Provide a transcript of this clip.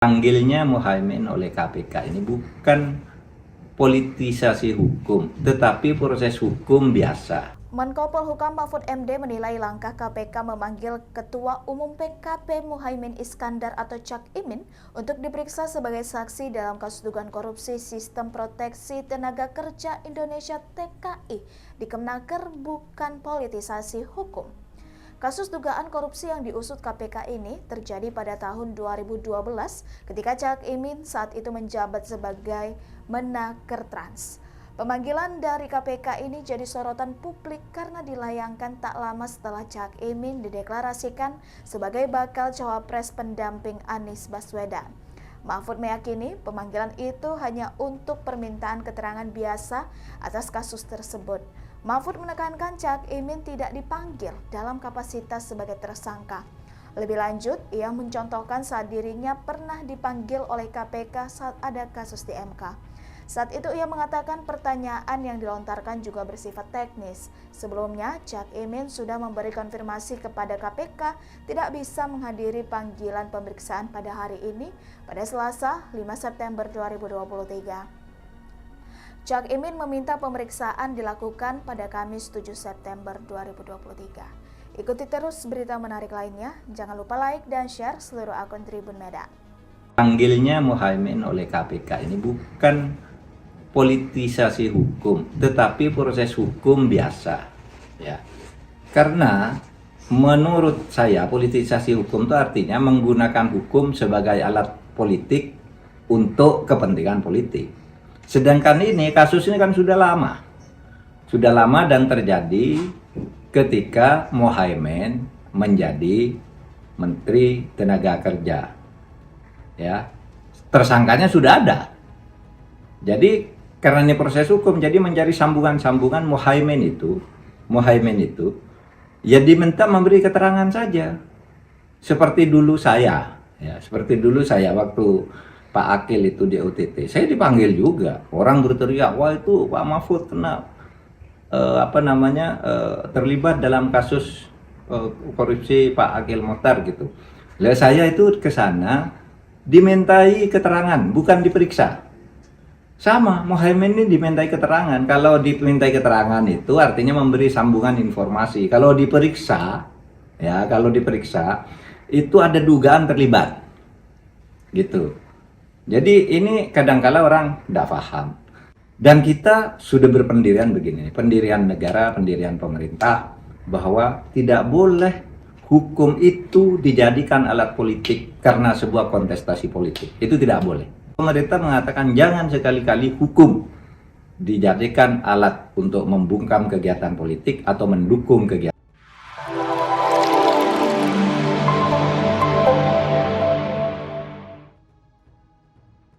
Panggilnya Muhaimin oleh KPK ini bukan politisasi hukum, tetapi proses hukum biasa. Menko Polhukam Mahfud MD menilai langkah KPK memanggil Ketua Umum PKB Muhaimin Iskandar atau Cak Imin untuk diperiksa sebagai saksi dalam kasus dugaan korupsi Sistem Proteksi Tenaga Kerja Indonesia (TKI) di Kemenaker bukan politisasi hukum. Kasus dugaan korupsi yang diusut KPK ini terjadi pada tahun 2012 ketika Cak Imin saat itu menjabat sebagai Menaker Trans. Pemanggilan dari KPK ini jadi sorotan publik karena dilayangkan tak lama setelah Cak Imin dideklarasikan sebagai bakal cawapres pendamping Anies Baswedan. Mahfud meyakini pemanggilan itu hanya untuk permintaan keterangan biasa atas kasus tersebut. Mahfud menekankan Cak Imin tidak dipanggil dalam kapasitas sebagai tersangka. Lebih lanjut, ia mencontohkan saat dirinya pernah dipanggil oleh KPK saat ada kasus di MK. Saat itu ia mengatakan pertanyaan yang dilontarkan juga bersifat teknis. Sebelumnya, Cak Imin sudah memberi konfirmasi kepada KPK tidak bisa menghadiri panggilan pemeriksaan pada hari ini pada Selasa 5 September 2023. Cak Imin meminta pemeriksaan dilakukan pada Kamis 7 September 2023. Ikuti terus berita menarik lainnya. Jangan lupa like dan share seluruh akun Tribun Medan. Panggilnya Muhaimin oleh KPK ini bukan politisasi hukum, tetapi proses hukum biasa. Ya, karena menurut saya politisasi hukum itu artinya menggunakan hukum sebagai alat politik untuk kepentingan politik. Sedangkan ini, kasus ini kan sudah lama dan terjadi ketika Muhaimin menjadi Menteri Tenaga Kerja. Ya, tersangkanya sudah ada. Jadi karena ini proses hukum, jadi mencari sambungan-sambungan Muhaimin itu, ya diminta memberi keterangan saja. Seperti dulu saya waktu Pak Akil itu di OTT, saya dipanggil juga. Orang berteriak, wah itu Pak Mahfud kena terlibat dalam kasus korupsi Pak Akil Mokhtar gitu. Lah saya itu ke sana dimintai keterangan, bukan diperiksa. Sama, Muhaimin ini dimintai keterangan. Kalau dimintai keterangan itu artinya memberi sambungan informasi. Kalau diperiksa itu ada dugaan terlibat. Gitu. Jadi ini kadangkala orang tidak paham. Dan kita sudah berpendirian begini, pendirian negara, pendirian pemerintah, bahwa tidak boleh hukum itu dijadikan alat politik karena sebuah kontestasi politik. Itu tidak boleh. Pemerintah mengatakan jangan sekali-kali hukum dijadikan alat untuk membungkam kegiatan politik atau mendukung kegiatan.